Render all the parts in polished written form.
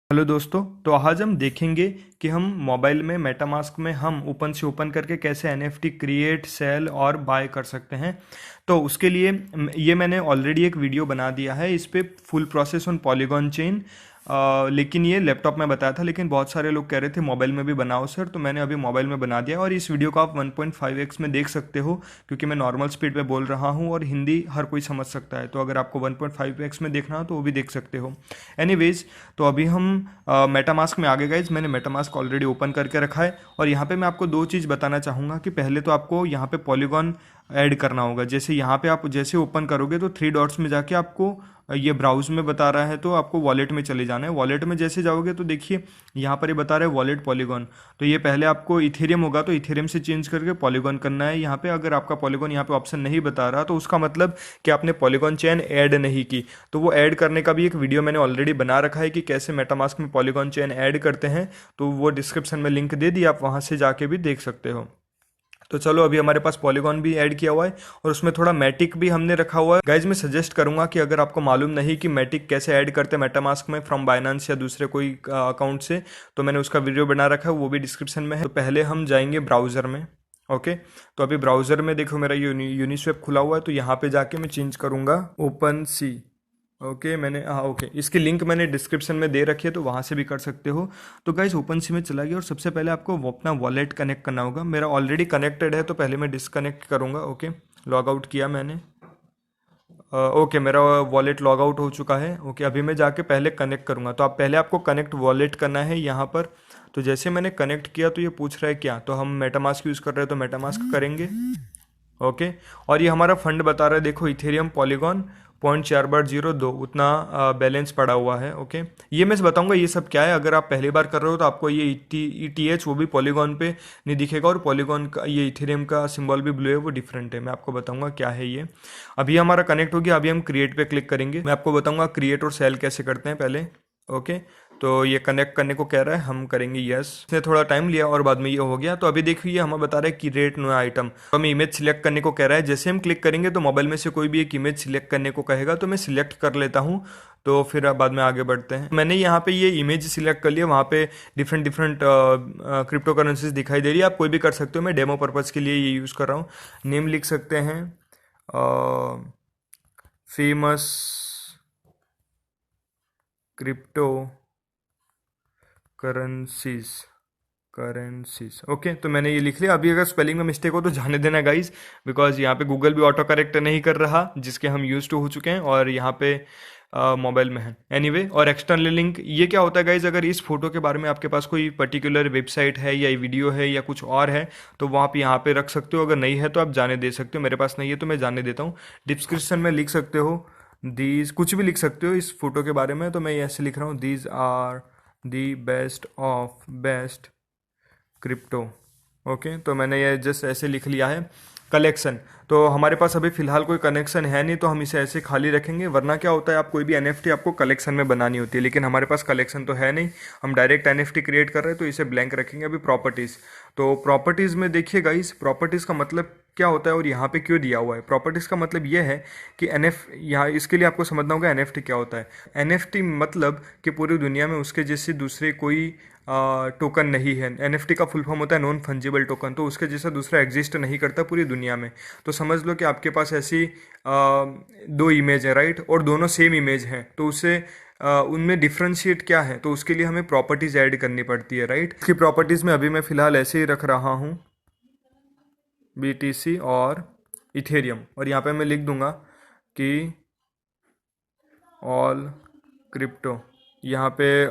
Hello दोस्तों। तो आज हम देखेंगे कि हम मोबाइल में मेटामास्क में हम ओपन से ओपन करके कैसे एनएफटी क्रिएट सेल और बाय कर सकते हैं। तो उसके लिए ये मैंने ऑलरेडी एक वीडियो बना दिया है इस पे full process on polygon chain. लेकिन ये लैपटॉप में बताया था, लेकिन बहुत सारे लोग कह रहे थे मोबाइल में भी बनाओ सर, तो मैंने अभी मोबाइल में बना दिया और इस वीडियो को आप 1.5x में देख सकते हो क्योंकि मैं नॉर्मल स्पीड पे बोल रहा हूँ और हिंदी हर कोई समझ सकता है। तो अगर आपको 1.5x में देखना हो तो वो भी देख सकते हो। एनीवेज, तो अभी हम मेटामास्क में आगे गाइज, मैंने मेटामास्क ऑलरेडी ओपन करके रखा है और यहाँ पे मैं आपको दो चीज़ बताना चाहूँगा कि पहले तो आपको यहाँ पे पॉलीगॉन ऐड करना होगा। जैसे यहाँ पे आप जैसे ओपन करोगे तो थ्री डॉट्स में जाके आपको ये ब्राउज में बता रहा है, तो आपको वॉलेट में चले जाना है। वॉलेट में जैसे जाओगे तो देखिए यहाँ पर ये बता रहा है वॉलेट पॉलीगॉन। तो ये पहले आपको इथेरियम होगा तो इथेरियम से चेंज करके पॉलीगॉन करना है। यहाँ पे अगर आपका पॉलीगॉन यहाँ पे ऑप्शन नहीं बता रहा तो उसका मतलब कि आपने पॉलीगॉन चेन ऐड नहीं की। तो वो ऐड करने का भी एक वीडियो मैंने ऑलरेडी बना रखा है कि कैसे मेटामास्क में पॉलीगॉन चेन ऐड करते हैं, तो वो डिस्क्रिप्शन में लिंक दे दी, आप वहाँ से जाके भी देख सकते हो। तो चलो, अभी हमारे पास पॉलीगॉन भी ऐड किया हुआ है और उसमें थोड़ा मैटिक भी हमने रखा हुआ है। गाइज मैं सजेस्ट करूंगा कि अगर आपको मालूम नहीं कि मैटिक कैसे ऐड करते हैं मेटामास्क में फ्रॉम बाइनेंस या दूसरे कोई अकाउंट से, तो मैंने उसका वीडियो बना रखा है, वो भी डिस्क्रिप्शन में है। तो पहले हम जाएंगे ब्राउज़र में। ओके, तो अभी ब्राउज़र में देखो मेरा यूनिस्वेप खुला हुआ है, तो यहाँ पे जाके मैं चेंज करूँगा ओपन सी। ओके, मैंने ओके, इसकी लिंक मैंने डिस्क्रिप्शन में दे रखी है, तो वहाँ से भी कर सकते हो। तो गाइस ओपन सी में चला गया और सबसे पहले आपको अपना वॉलेट कनेक्ट करना होगा। मेरा ऑलरेडी कनेक्टेड है तो पहले मैं डिसकनेक्ट करूँगा। ओके, लॉग आउट किया मैंने। ओके, मेरा वॉलेट लॉग आउट हो चुका है। ओके, अभी मैं जाके पहले कनेक्ट करूँगा। तो आप पहले आपको कनेक्ट वॉलेट करना है यहाँ पर। तो जैसे मैंने कनेक्ट किया तो ये पूछ रहा है क्या, तो हम मेटामास्क यूज़ कर रहे हैं तो मेटामास्क करेंगे। ओके, और ये हमारा फंड बता रहा है, देखो इथेरियम पॉलीगॉन 0.4 बार 02 उतना बैलेंस पड़ा हुआ है। ओके, ये मैं बताऊंगा ये सब क्या है। अगर आप पहली बार कर रहे हो तो आपको ये ETH वो भी पॉलीगॉन पे नहीं दिखेगा और पॉलीगॉन का ये इथेरियम का सिंबल भी ब्लू है, वो डिफरेंट है। मैं आपको बताऊंगा क्या है ये। अभी हमारा कनेक्ट हो गया, अभी हम क्रिएट पे क्लिक करेंगे। मैं आपको बताऊंगा क्रिएट और सेल कैसे करते हैं पहले। ओके, तो ये कनेक्ट करने को कह रहा है, हम करेंगे यस। इसने थोड़ा टाइम लिया और बाद में ये हो गया। तो अभी देखिए हमें बता रहा है कि क्रिएट न्यू आइटम, तो हमें इमेज सिलेक्ट करने को कह रहा है। जैसे हम क्लिक करेंगे तो मोबाइल में से कोई भी एक इमेज सिलेक्ट करने को कहेगा, तो मैं सिलेक्ट कर लेता हूँ। तो फिर बाद में आगे बढ़ते हैं। मैंने यहाँ पे ये इमेज सिलेक्ट कर लिया, वहाँ पे डिफरेंट डिफरेंट क्रिप्टो करेंसीज दिखाई दे रही है, आप कोई भी कर सकते हो। मैं डेमो पर्पज़ के लिए ये यूज़ कर रहा हूँ। नेम लिख सकते हैं फेमस क्रिप्टो करेंसीज। ओके, तो मैंने ये लिख लिया। अभी अगर स्पेलिंग में मिस्टेक हो तो जाने देना गाइज, बिकॉज यहाँ पे गूगल भी ऑटो करेक्ट नहीं कर रहा, जिसके हम यूज टू हो चुके हैं और यहाँ पे मोबाइल में है। एनीवे, और एक्सटर्नल लिंक ये क्या होता है गाइज, अगर इस फोटो के बारे में आपके पास कोई पर्टिकुलर वेबसाइट है या वीडियो है या कुछ और है तो वो आप यहाँ पे रख सकते हो। अगर नहीं है तो आप जाने दे सकते हो। मेरे पास नहीं है तो मैं जाने देता हूँ। डिस्क्रिप्शन में लिख सकते हो दीज, कुछ भी लिख सकते हो इस फोटो के बारे में। तो मैं ऐसे लिख रहा हूँ, these are the best of best crypto. Okay, तो मैंने ये जस्ट ऐसे लिख लिया है। कलेक्शन, तो हमारे पास अभी फिलहाल कोई कनेक्शन है नहीं, तो हम इसे ऐसे खाली रखेंगे। वरना क्या होता है, आप कोई भी एनएफटी आपको कलेक्शन में बनानी होती है, लेकिन हमारे पास कलेक्शन तो है नहीं, हम डायरेक्ट एनएफटी क्रिएट कर रहे हैं, तो इसे ब्लैंक रखेंगे। अभी प्रॉपर्टीज़, तो प्रॉपर्टीज़ में देखिए गाइस, प्रॉपर्टीज़ का मतलब क्या होता है और यहाँ पे क्यों दिया हुआ है। प्रॉपर्टीज़ का मतलब ये है कि यहाँ इसके लिए आपको समझना होगा एनएफटी क्या होता है। एनएफटी मतलब कि पूरी दुनिया में उसके जैसी दूसरी कोई टोकन नहीं है। एनएफटी का फुल फॉर्म होता है नॉन फंजिबल टोकन, तो उसके जैसा दूसरा एग्जिस्ट नहीं करता पूरी दुनिया में। तो समझ लो कि आपके पास ऐसी दो इमेज है, राइट, और दोनों सेम इमेज हैं, तो उसे उनमें डिफ्रेंशिएट क्या है, तो उसके लिए हमें प्रॉपर्टीज़ ऐड करनी पड़ती है, राइट। इसकी प्रॉपर्टीज़ में अभी मैं फ़िलहाल ऐसे ही रख रहा हूँ BTC और इथेरियम, और यहाँ पे मैं लिख दूंगा कि ऑल क्रिप्टो। यहाँ पे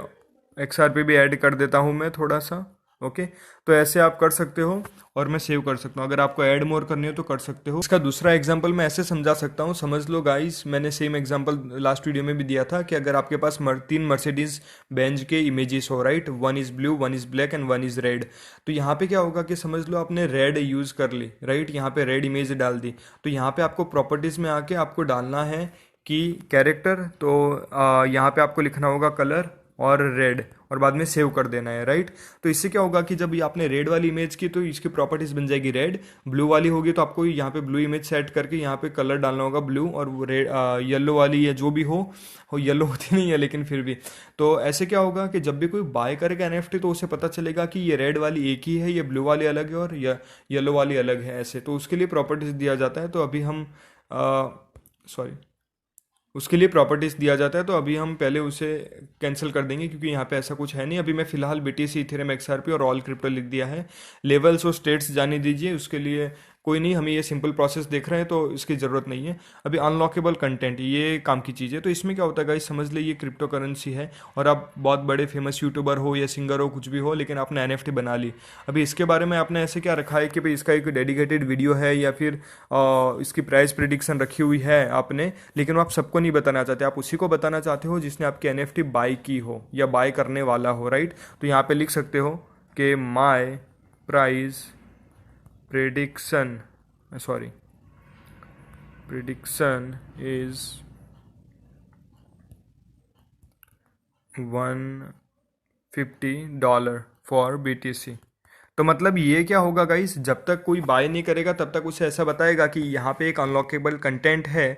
XRP भी ऐड कर देता हूँ मैं थोड़ा सा। ओके, तो ऐसे आप कर सकते हो और मैं सेव कर सकता हूँ। अगर आपको ऐड मोर करनी हो तो कर सकते हो। इसका दूसरा एग्जांपल मैं ऐसे समझा सकता हूँ, समझ लो गाइस, मैंने सेम एग्जांपल लास्ट वीडियो में भी दिया था कि अगर आपके पास तीन मर्सिडीज बेंज के इमेजेस हो, right, one is blue, one is black and one is red. तो यहाँ पे क्या होगा कि समझ लो आपने रेड यूज़ कर ली, राइट, यहाँ पे रेड इमेज डाल दी। तो यहाँ पे आपको प्रॉपर्टीज़ में आके आपको डालना है कि कैरेक्टर, तो यहाँ पे आपको लिखना होगा कलर और रेड, और बाद में सेव कर देना है, राइट। तो इससे क्या होगा कि जब ये आपने रेड वाली इमेज की तो इसकी प्रॉपर्टीज बन जाएगी रेड, ब्लू वाली होगी तो आपको यहाँ पे ब्लू इमेज सेट करके यहाँ पे कलर डालना होगा ब्लू, और वो रेड येलो वाली या जो भी हो येलो होती नहीं है लेकिन फिर भी। तो ऐसे क्या होगा कि जब भी कोई बाय करेगा एनएफटी तो उसे पता चलेगा कि ये रेड वाली एक ही है, ये ब्लू वाली अलग है और ये येलो वाली अलग है, ऐसे। तो उसके लिए प्रॉपर्टीज दिया जाता है। तो अभी हम सॉरी उसके लिए प्रॉपर्टीज़ दिया जाता है, तो अभी हम पहले उसे कैंसिल कर देंगे क्योंकि यहाँ पे ऐसा कुछ है नहीं। अभी मैं फिलहाल बीटीसी, इथेरियम, एक्सआरपी और ऑल क्रिप्टो लिख दिया है। लेवल्स और स्टेट्स जाने दीजिए, उसके लिए कोई नहीं, हमें ये सिंपल प्रोसेस देख रहे हैं तो इसकी ज़रूरत नहीं है। अभी अनलॉकेबल कंटेंट, ये काम की चीज़ है। तो इसमें क्या होता है गाइस, समझ लीजिए क्रिप्टो करेंसी है और आप बहुत बड़े फेमस यूट्यूबर हो या सिंगर हो, कुछ भी हो, लेकिन आपने एनएफटी बना ली। अभी इसके बारे में आपने ऐसे क्या रखा है कि भाई इसका एक डेडिकेटेड वीडियो है या फिर इसकी प्राइस प्रिडिक्शन रखी हुई है आपने, लेकिन वो आप सबको नहीं बताना चाहते, आप उसी को बताना चाहते हो जिसने आपकी एनएफटी बाई की हो या बाय करने वाला हो, राइट। तो यहाँ पे लिख सकते हो कि my price prediction prediction is $150 for BTC। तो मतलब ये क्या होगा गाइस, जब तक कोई बाय नहीं करेगा तब तक उसे ऐसा बताएगा कि यहाँ पे एक अनलॉकेबल कंटेंट है,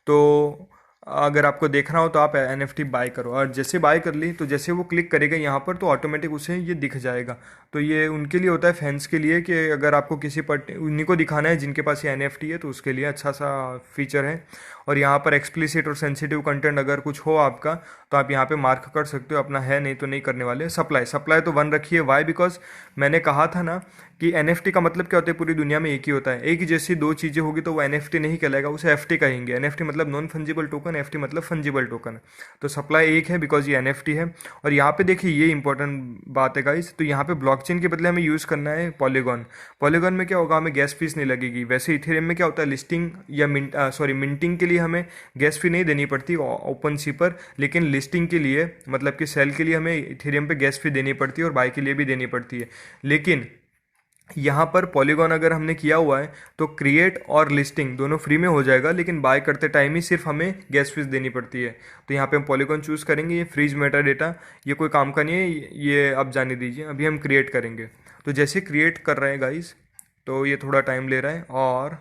तो अगर आपको देखना हो तो आप एनएफटी बाय करो। और जैसे बाय कर ली तो जैसे वो क्लिक करेगा यहाँ पर तो ऑटोमेटिक उसे ये दिख जाएगा। तो ये उनके लिए होता है, फैंस के लिए, कि अगर आपको किसी उन्हीं को दिखाना है जिनके पास ये एनएफटी है, तो उसके लिए अच्छा सा फीचर है। और यहाँ पर एक्सप्लिसिट और सेंसिटिव कंटेंट अगर कुछ हो आपका तो आप यहाँ पे मार्क कर सकते हो अपना है, नहीं तो नहीं करने वाले। सप्लाई तो 1 रखिए। वाई? बिकॉज मैंने कहा था ना कि एनएफटी का मतलब क्या होता है, पूरी दुनिया में एक ही होता है। एक ही जैसी दो चीज़ें होगी तो वो एनएफटी नहीं कहलाएगा, उसे एफटी कहेंगे। एनएफटी मतलब नॉन फंजिबल टोकन, एफटी मतलब फंजिबल टोकन। तो सप्लाई एक है बिकॉज ये एनएफटी है। और यहाँ पे देखिए ये इंपॉर्टेंट बात है गाइस, तो यहाँ पे ब्लॉकचेन के बदले हमें यूज़ करना है पॉलीगॉन। पॉलीगॉन में क्या होगा, हमें गैस फीस नहीं लगेगी। वैसे इथेरियम में क्या होता है, लिस्टिंग या मिंटिंग के लिए हमें गैस फी नहीं देनी पड़ती ओपन सी पर, लेकिन लिस्टिंग के लिए मतलब कि सेल के लिए हमें इथेरियम पे गैस फी देनी पड़ती है और बाय के लिए भी देनी पड़ती है। लेकिन यहाँ पर पॉलीगॉन अगर हमने किया हुआ है तो क्रिएट और लिस्टिंग दोनों फ्री में हो जाएगा, लेकिन बाय करते टाइम ही सिर्फ हमें गैस फीस देनी पड़ती है। तो यहाँ पे हम पॉलीगॉन चूज़ करेंगे। ये फ्रीज मेटा डेटा, ये कोई काम का नहीं है, ये आप जाने दीजिए। अभी हम क्रिएट करेंगे। तो जैसे क्रिएट कर रहे हैं गाइस, तो ये थोड़ा टाइम ले रहा है और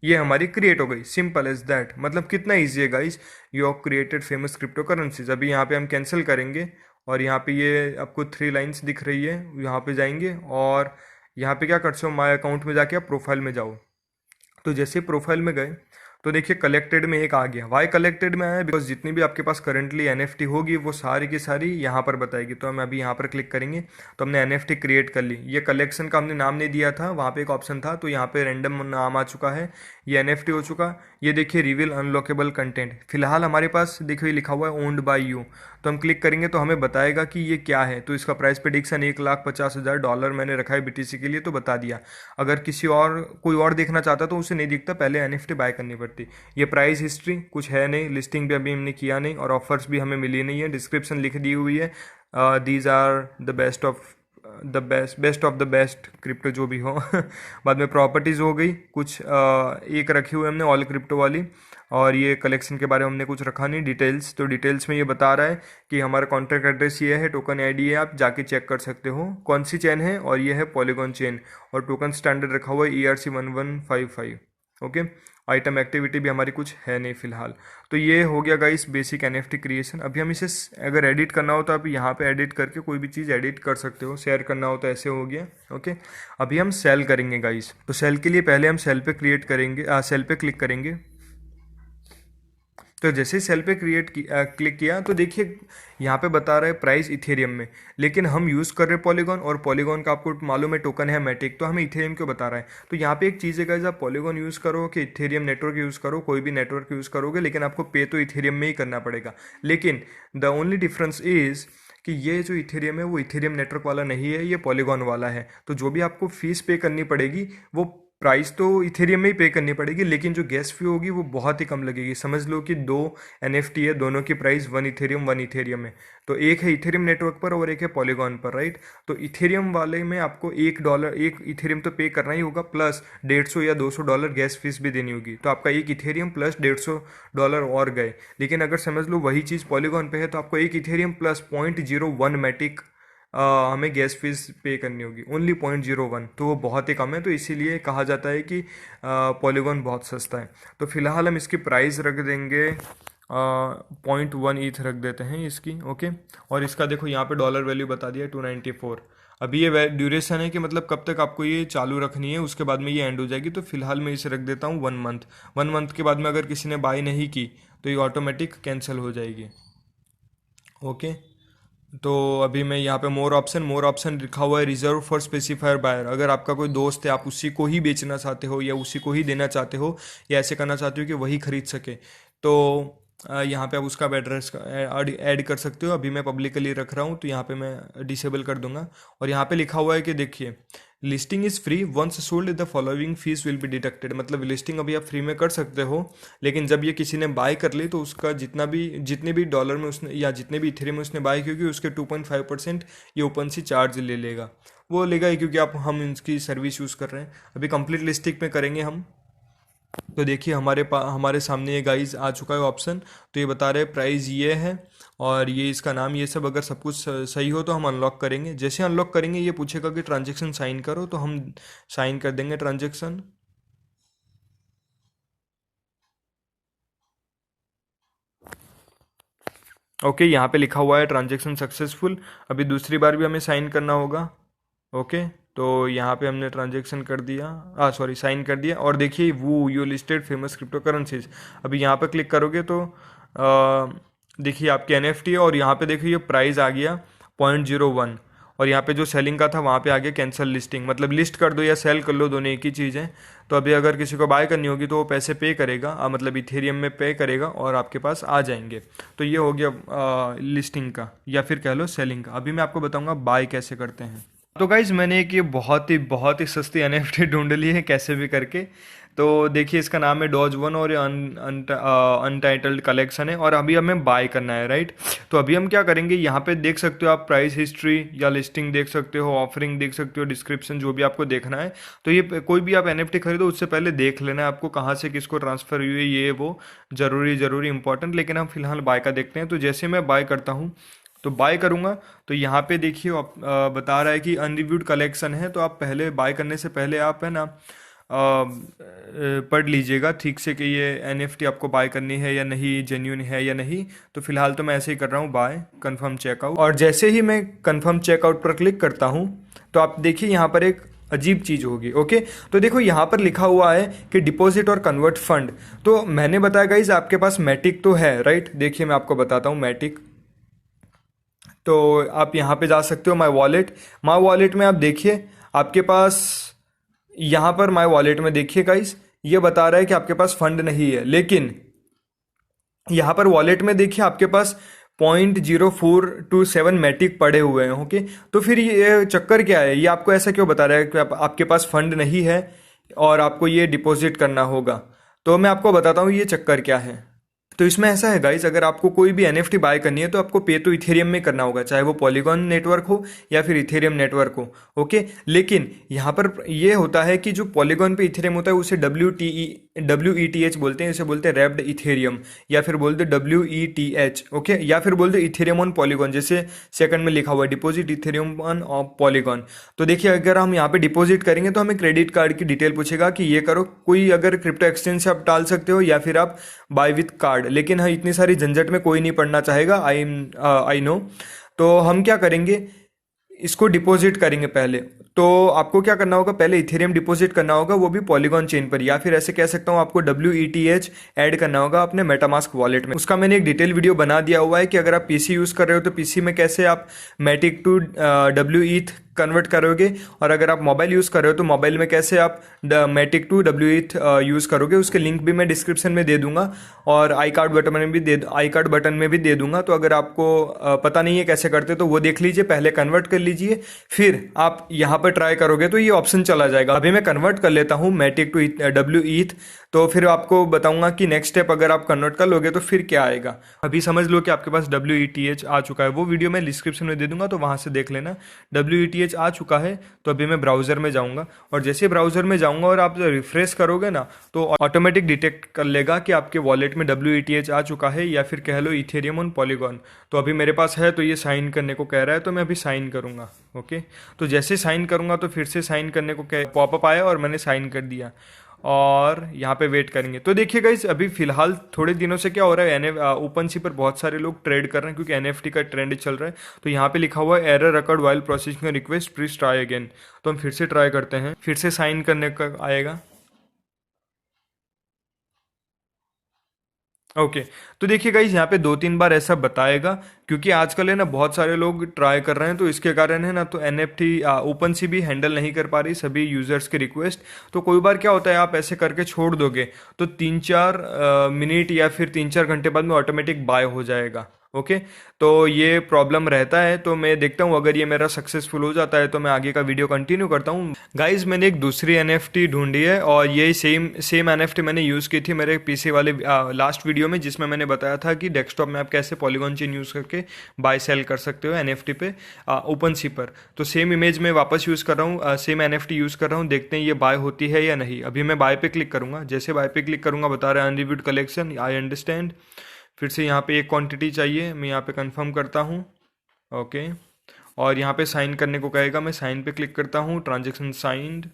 ये हमारी क्रिएट हो गई। Simple as that. मतलब कितना ईजी है guys, you have created famous cryptocurrencies. अभी यहाँ पे हम कैंसिल करेंगे और यहाँ पे ये आपको 3 लाइन्स दिख रही है, यहाँ पे जाएंगे और यहाँ पे क्या कर सकते हो, माय अकाउंट में जाके आप प्रोफाइल में जाओ। तो जैसे प्रोफाइल में गए तो देखिए कलेक्टेड में एक आ गया। वाई कलेक्टेड में आया? बिकॉज जितनी भी आपके पास करंटली एनएफटी होगी वो सारी की सारी यहाँ पर बताएगी। तो हम अभी यहाँ पर क्लिक करेंगे तो हमने एनएफटी क्रिएट कर ली। ये कलेक्शन का हमने नाम नहीं दिया था, वहाँ पे एक ऑप्शन था, तो यहाँ पे रैंडम नाम आ चुका है, ये एनएफटी हो चुका। ये देखिए रिवील अनलॉकेबल कंटेंट, फिलहाल हमारे पास देखिए लिखा हुआ है ओन्ड बाय यू। तो हम क्लिक करेंगे तो हमें बताएगा कि ये क्या है। तो इसका प्राइस प्रेडिक्शन $1,50,000 मैंने रखा है बीटीसी के लिए, तो बता दिया। अगर किसी और कोई और देखना चाहता तो उसे नहीं दिखता, पहले एनएफटी बाय करनी पड़ती। ये प्राइस हिस्ट्री कुछ है नहीं, लिस्टिंग भी अभी हमने किया नहीं और ऑफर्स भी हमें मिली नहीं है। डिस्क्रिप्शन लिख दी हुई है, these are the best of the best crypto जो भी हो। बाद में प्रॉपर्टीज़ हो गई कुछ, एक रखी हुई हमने ऑल क्रिप्टो वाली, और ये कलेक्शन के बारे में हमने कुछ रखा नहीं डिटेल्स। तो डिटेल्स में ये बता रहा है कि हमारा कॉन्ट्रैक्ट एड्रेस ये है, टोकन आईडी है, आप जाके चेक कर सकते हो कौन सी चेन है, और ये है पॉलीगॉन चेन, और टोकन स्टैंडर्ड रखा हुआ है ERC1155। ओके, आइटम एक्टिविटी भी हमारी कुछ है नहीं फिलहाल। तो ये हो गया गाइस बेसिक एनएफटी क्रिएशन। अभी हम इसे अगर एडिट करना हो तो आप यहाँ पे एडिट करके कोई भी चीज़ एडिट कर सकते हो, शेयर करना हो तो ऐसे हो गया। ओके, अभी हम सेल करेंगे गाइस। तो सेल के लिए पहले हम सेल पे सेल पे क्लिक करेंगे। तो जैसे सेल पे क्लिक किया तो देखिए यहाँ पे बता रहा है प्राइस इथेरियम में, लेकिन हम यूज़ कर रहे हैं पॉलीगॉन, और पॉलीगॉन का आपको मालूम है टोकन है मैटिक, तो हमें इथेरियम क्यों बता रहा है। तो यहाँ पे एक चीज़ है गाइस, आप पॉलीगॉन यूज़ करो कि इथेरियम नेटवर्क यूज़ करो, कोई भी नेटवर्क यूज़ करोगे, लेकिन आपको पे तो इथेरियम में ही करना पड़ेगा। लेकिन द ओनली डिफरेंस इज़ कि ये जो इथेरियम है वो इथेरियम नेटवर्क वाला नहीं है, ये पॉलीगॉन वाला है। तो जो भी आपको फीस पे करनी पड़ेगी वो प्राइस तो इथेरियम में ही पे करनी पड़ेगी, लेकिन जो गैस फी होगी वो बहुत ही कम लगेगी। समझ लो कि दो एनएफटी है, दोनों की प्राइस 1 इथेरियम है। तो एक है इथेरियम नेटवर्क पर और एक है पॉलीगॉन पर, राइट। तो इथेरियम वाले में आपको $1 एक इथेरियम तो पे करना ही होगा, प्लस 150 या $200 गैस फीस भी देनी होगी। तो आपका एक इथेरियम प्लस $150 और गए। लेकिन अगर समझ लो वही चीज़ पॉलीगॉन पे है तो आपको एक इथेरियम प्लस 0.01 मैटिक हमें गैस फीस पे करनी होगी, ओनली 0.01। तो वो बहुत ही कम है, तो इसीलिए कहा जाता है कि पॉलीगॉन बहुत सस्ता है। तो फिलहाल हम इसकी प्राइस रख देंगे 0.1 ईथ रख देते हैं इसकी, ओके। और इसका देखो यहाँ पे डॉलर वैल्यू बता दिया 294। अभी ये ड्यूरेशन है कि मतलब कब तक आपको ये चालू रखनी है, उसके बाद में ये एंड हो जाएगी। तो फिलहाल मैं इसे रख देता हूँ 1 मंथ। 1 मंथ के बाद में अगर किसी ने बाय नहीं की तो ये ऑटोमेटिक कैंसिल हो जाएगी, ओके। तो अभी मैं यहाँ पे मोर ऑप्शन लिखा हुआ है रिजर्व फॉर स्पेसिफायर बायर। अगर आपका कोई दोस्त है, आप उसी को ही बेचना चाहते हो या उसी को ही देना चाहते हो या ऐसे करना चाहते हो कि वही खरीद सके, तो यहाँ पे आप उसका एड्रेस ऐड कर सकते हो। अभी मैं पब्लिकली रख रहा हूँ तो यहाँ पे मैं डिसेबल कर दूंगा। और यहाँ पे लिखा हुआ है कि देखिए listing is free once sold the following fees will be deducted. मतलब लिस्टिंग अभी आप फ्री में कर सकते हो, लेकिन जब ये किसी ने बाय कर ली तो उसका जितने भी डॉलर में उसने या जितने भी इथेरियम में उसने बाय की होगी उसके 2.5% ये ओपन सी चार्ज ले लेगा। वो लेगा ही क्योंकि हम इसकी सर्विस यूज़ कर रहे हैं। अभी कंप्लीट लिस्टिंग में करेंगे हम। तो देखिए हमारे सामने ये गाइस आ चुका है ऑप्शन। तो ये बता रहे प्राइस ये है और ये इसका नाम, ये सब अगर सब कुछ सही हो तो हम अनलॉक करेंगे। जैसे अनलॉक करेंगे ये पूछेगा कि ट्रांजेक्शन साइन करो, तो हम साइन कर देंगे ट्रांजेक्शन। ओके, यहाँ पे लिखा हुआ है ट्रांजेक्शन सक्सेसफुल। अभी दूसरी बार भी हमें साइन करना होगा, ओके। तो यहाँ पे हमने ट्रांजेक्शन कर दिया, सॉरी साइन कर दिया। और देखिए वो you listed famous cryptocurrencies, अभी यहाँ पे क्लिक करोगे तो देखिए आपकी एनएफटी है और यहाँ पे देखिए ये प्राइस आ गया 0.01। और यहाँ पे जो सेलिंग का था वहाँ पे आ गया कैंसिल लिस्टिंग। मतलब लिस्ट कर दो या सेल कर लो, दोनों एक ही चीज़ है। तो अभी अगर किसी को बाय करनी होगी तो वो पैसे पे करेगा, मतलब इथेरियम में पे करेगा और आपके पास आ जाएंगे। तो ये हो गया लिस्टिंग का या फिर कह लो सेलिंग का। अभी मैं आपको बताऊंगा बाय कैसे करते हैं। तो गाइज़ मैंने एक ये बहुत ही सस्ती एनएफटी ढूंढ ली है कैसे भी करके। तो देखिए इसका नाम है डॉज 1 और ये अनटाइटल्ड कलेक्शन है और अभी हमें बाय करना है, राइट। तो अभी हम क्या करेंगे, यहाँ पे देख सकते हो आप प्राइस हिस्ट्री या लिस्टिंग देख सकते हो, ऑफरिंग देख सकते हो, डिस्क्रिप्शन, जो भी आपको देखना है। तो ये कोई भी आप एनएफटी खरीदो उससे पहले देख लेना है आपको कहाँ से किसको ट्रांसफ़र हुई है, ये वो ज़रूरी इंपॉर्टेंट। लेकिन हम फिलहाल बाय का देखते हैं। तो जैसे मैं बाय करता हूँ तो बाय करूँगा तो यहाँ पे देखिए बता रहा है कि अनरिव्यूड कलेक्शन है। तो आप पहले बाय करने से पहले आप है ना पढ़ लीजिएगा ठीक से कि ये एनएफटी आपको बाय करनी है या नहीं, जेन्यून है या नहीं। तो फिलहाल तो मैं ऐसे ही कर रहा हूँ बाय, कंफर्म चेकआउट। और जैसे ही मैं कंफर्म चेकआउट पर क्लिक करता हूँ तो आप देखिए यहाँ पर एक अजीब चीज़ होगी, ओके। तो देखो यहाँ पर लिखा हुआ है कि डिपॉजिट और कन्वर्ट फंड। तो मैंने बताया गाइस आपके पास मैटिक तो है, राइट। देखिए मैं आपको बताता हूँ मैटिक। तो आप यहाँ पे जा सकते हो माई वॉलेट में आप देखिए आपके पास, यहाँ पर माई वॉलेट में देखिए गाइस ये बता रहा है कि आपके पास फंड नहीं है। लेकिन यहाँ पर वॉलेट में देखिए आपके पास 0.0427 मैटिक पड़े हुए हैं, ओके। तो फिर ये चक्कर क्या है, ये आपको ऐसा क्यों बता रहा है कि आपके पास फंड नहीं है और आपको ये डिपॉजिट करना होगा। तो मैं आपको बताता हूँ ये चक्कर क्या है। तो इसमें ऐसा है गाइज, अगर आपको कोई भी एनएफटी बाय करनी है तो आपको पे तो इथेरियम में करना होगा, चाहे वो पॉलीगॉन नेटवर्क हो या फिर इथेरियम नेटवर्क हो, ओके। लेकिन यहाँ पर ये होता है कि जो पॉलीगॉन पे इथेरियम होता है उसे WETH बोलते हैं, इसे बोलते हैं रैप्ड इथेरियम या फिर बोलते WETH, ओके। या फिर बोलते इथेरियम ऑन पॉलीगॉन, जैसे सेकंड में लिखा हुआ है डिपॉजिट इथेरियम ऑन पॉलीगॉन। तो देखिए अगर हम यहाँ पे डिपॉजिट करेंगे तो हमें क्रेडिट कार्ड की डिटेल पूछेगा कि ये करो, कोई अगर क्रिप्टो एक्सचेंज से आप डाल सकते हो या फिर आप बाय विथ कार्ड। लेकिन हाँ इतनी सारी झंझट में कोई नहीं पड़ना चाहेगा, आई नो। तो हम क्या करेंगे, इसको डिपॉजिट करेंगे पहले। तो आपको क्या करना होगा, पहले इथेरियम डिपॉजिट करना होगा, वो भी पॉलीगॉन चेन पर, या फिर ऐसे कह सकता हूँ आपको WETH ऐड करना होगा अपने मेटामास्क वॉलेट में। उसका मैंने एक डिटेल वीडियो बना दिया हुआ है कि अगर आप पीसी यूज़ कर रहे हो तो पीसी में कैसे आप मैटिक टू WETH कन्वर्ट करोगे, और अगर आप मोबाइल यूज़ कर रहे हो तो मोबाइल में कैसे आप मैटिक टू W8 यूज़ करोगे, उसके लिंक भी मैं डिस्क्रिप्शन में दे दूंगा और आई कार्ड बटन में भी दे दूंगा। तो अगर आपको पता नहीं है कैसे करते तो वो देख लीजिए, पहले कन्वर्ट कर लीजिए, फिर आप यहाँ पर ट्राई करोगे तो ये ऑप्शन चला जाएगा। अभी मैं कन्वर्ट कर लेता हूँ मैटिक टू W8, तो फिर आपको बताऊंगा कि नेक्स्ट स्टेप अगर आप कन्वर्ट कर लोगे तो फिर क्या आएगा। अभी समझ लो कि आपके पास WETH आ चुका है, वो वीडियो मैं डिस्क्रिप्शन में दे दूंगा तो वहाँ से देख लेना। WETH आ चुका है, तो अभी मैं ब्राउज़र में जाऊँगा, और जैसे ब्राउज़र में जाऊँगा और आप रिफ्रेश करोगे ना तो ऑटोमेटिक डिटेक्ट कर लेगा कि आपके वॉलेट में WETH आ चुका है, या फिर कह लो इथेरियम ऑन पॉलीगॉन। तो अभी मेरे पास है, तो ये साइन करने को कह रहा है, तो मैं अभी साइन करूँगा। ओके, तो जैसे साइन करूँगा तो फिर से साइन करने को पॉपअप आया और मैंने साइन कर दिया, और यहाँ पे वेट करेंगे। तो देखिए गाइस, अभी फिलहाल थोड़े दिनों से क्या हो रहा है, ओपन सी पर बहुत सारे लोग ट्रेड कर रहे हैं क्योंकि NFT का ट्रेंड चल रहा है। तो यहाँ पे लिखा हुआ है error record while processing request, please try again. तो हम फिर से ट्राई करते हैं, फिर से साइन करने का आएगा। ओके, तो देखिए गाइज, यहाँ पे 2-3 बार ऐसा बताएगा, क्योंकि आजकल है ना बहुत सारे लोग ट्राई कर रहे हैं, तो इसके कारण है ना, तो NFT ओपन सी भी हैंडल नहीं कर पा रही सभी यूजर्स के रिक्वेस्ट। तो कोई बार क्या होता है, आप ऐसे करके छोड़ दोगे तो 3-4 मिनट या फिर 3-4 घंटे बाद में ऑटोमेटिक बाय हो जाएगा। ओके, तो ये प्रॉब्लम रहता है। तो मैं देखता हूँ अगर ये मेरा सक्सेसफुल हो जाता है तो मैं आगे का वीडियो कंटिन्यू करता हूँ। गाइज, मैंने एक दूसरी NFT ढूंढी है, और ये सेम NFT मैंने यूज़ की थी मेरे पीसी वाले लास्ट वीडियो में, जिसमें मैंने बताया था कि डेस्कटॉप में आप कैसे पॉलीगॉन चेन यूज़ करके बाय सेल कर सकते हो NFT पे ओपन सी पर। तो सेम इमेज में वापस यूज़ कर रहा हूँ, सेम NFT यूज़ कर रहा हूँ, देखते हैं ये बाय होती है या नहीं। अभी मैं बाय पे क्लिक करूँगा, जैसे बाय पे क्लिक करूँगा बता रहा है अनरिव्यूड कलेक्शन, आई अंडरस्टैंड। फिर से यहाँ पे एक क्वांटिटी चाहिए, मैं यहाँ पे कंफर्म करता हूँ। ओके, और यहाँ पे साइन करने को कहेगा, मैं साइन पे क्लिक करता हूँ, ट्रांजेक्शन साइंड।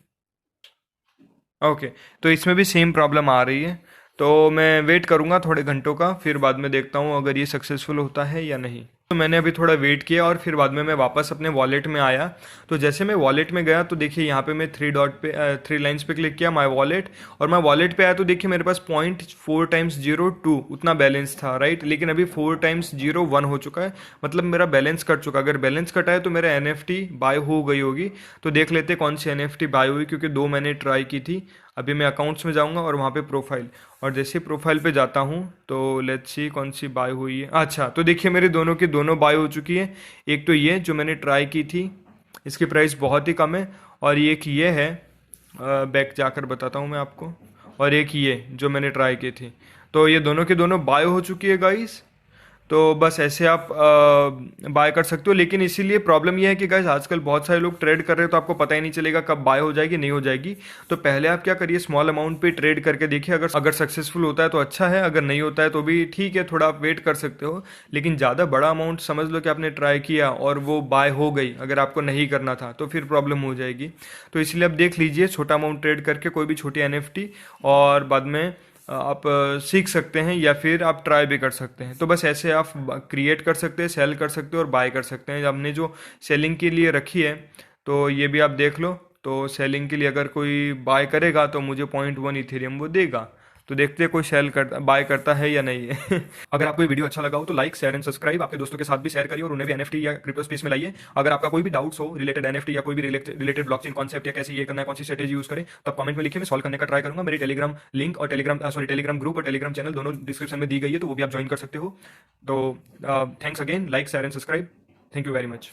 ओके, तो इसमें भी सेम प्रॉब्लम आ रही है, तो मैं वेट करूँगा थोड़े घंटों का, फिर बाद में देखता हूँ अगर ये सक्सेसफुल होता है या नहीं। तो मैंने अभी थोड़ा वेट किया और फिर बाद में मैं वापस अपने वॉलेट में आया। तो जैसे मैं वॉलेट में गया तो देखिए यहाँ पे मैं 3 लाइन्स पे क्लिक किया, माय वॉलेट, और मैं वॉलेट पे आया तो देखिए मेरे पास 0.4 × 02 उतना बैलेंस था, राइट। लेकिन अभी 4 × 01 हो चुका है, मतलब मेरा बैलेंस कट चुका। अगर बैलेंस कटा है तो मेरा NFT बाय हो गई होगी। तो देख लेते कौन सी NFT बाय हुई, क्योंकि 2 मैंने ट्राई की थी। अभी मैं अकाउंट्स में जाऊंगा और वहाँ पे प्रोफाइल, और जैसे प्रोफाइल पे जाता हूँ तो लेट्स सी कौन सी बाय हुई है। अच्छा, तो देखिए मेरे दोनों की दोनों बाय हो चुकी है। एक तो ये जो मैंने ट्राई की थी, इसकी प्राइस बहुत ही कम है, और एक ये है, बैक जाकर बताता हूँ मैं आपको, और एक ये जो मैंने ट्राई की थी। तो ये दोनों के दोनों बाय हो चुकी है गाइस। तो बस ऐसे आप बाय कर सकते हो। लेकिन इसीलिए प्रॉब्लम ये है कि गाइस आजकल बहुत सारे लोग ट्रेड कर रहे हैं, तो आपको पता ही नहीं चलेगा कब बाय हो जाएगी नहीं हो जाएगी। तो पहले आप क्या करिए, स्मॉल अमाउंट पे ट्रेड करके देखिए, अगर सक्सेसफुल होता है तो अच्छा है, अगर नहीं होता है तो भी ठीक है, थोड़ा आप वेट कर सकते हो। लेकिन ज़्यादा बड़ा अमाउंट समझ लो कि आपने ट्राई किया और वो बाय हो गई, अगर आपको नहीं करना था तो फिर प्रॉब्लम हो जाएगी। तो इसलिए आप देख लीजिए, छोटा अमाउंट ट्रेड करके कोई भी छोटी NFT, और बाद में आप सीख सकते हैं, या फिर आप ट्राई भी कर सकते हैं। तो बस ऐसे आप क्रिएट कर सकते हैं, सेल कर सकते हो और बाय कर सकते हैं। हमने जो सेलिंग के लिए रखी है तो ये भी आप देख लो। तो सेलिंग के लिए अगर कोई बाय करेगा तो मुझे 0.1 इथेरियम वो देगा। तो देखते हैं कोई सेल करता बाय करता है या नहीं है। अगर आपको ये वीडियो अच्छा लगा हो तो लाइक, शेयर एंड सब्सक्राइब, आपके दोस्तों के साथ भी शेयर करिए और उन्हें भी NFT या क्रिप्टो स्पेस में लाइए। अगर आपका कोई भी डाउट्स हो रिलेटेड NFT या कोई भी रिलेटेड ब्लॉकचेन कॉन्सेप्ट, या कैसे ये करना है, कौन सी स्ट्रेटेजी यूज करें, तो आप कमेंट में लिखिए, मैं सॉल्व करने का ट्राई करूंगा। मेरी टेलीग्राम लिंक और टेलीग्राम ग्रुप और टेलीग्राम चैनल दोनों डिस्क्रिप्शन में दी गई है, तो वो भी आप ज्वाइन कर सकते हो। तो thanks again, like, share and subscribe. Thank you very much.